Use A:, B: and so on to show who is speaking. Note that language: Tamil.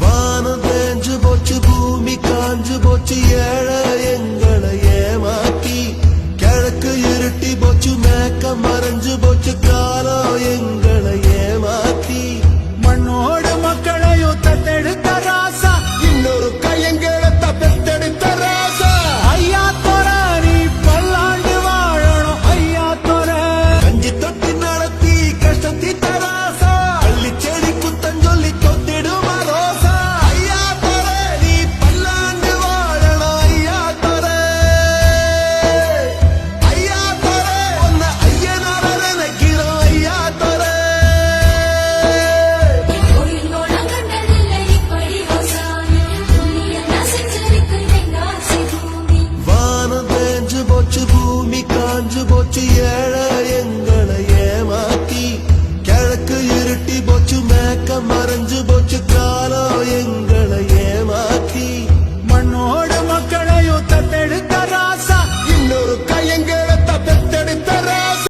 A: வானம் தேஞ்சு போச்சு பூமி காஞ்சு போச்சு ஏழை எங்களை ஏமாத்தி கிழக்கு இருட்டி போச்சு மேக்க மறைஞ்சு போச்சு காலம் எங்களை ஏமாத்தி
B: மண்ணோடு மக்களையும் தத்தெடுத்த ராசா
A: இன்னொரு கையங்களை தப்பெடுத்த ராசா
B: ஐயா தோற நீ பல்லாண்டு வாழணும் ஐயா தோற
A: கஞ்சி தொட்டி நடத்தி கஷ்டத்தி தராசா பள்ளி செடி குத்தம் சொல்லி தொத்திடுமா ரோசா ஐயா தர நீ பல்லாண்டு வாழணும் ஐயா தர ஐயா தர உன்னை ஐயனார நினைக்கிறோம் ஐயா தர வானம் தேஞ்சு போச்சு பூமி காஞ்சு போச்சு ஏழை எங்களை ஏமாத்தி கிழக்கு இருட்டி போச்சு மேக்க மறைஞ்சு போச்சு காலம் எங்க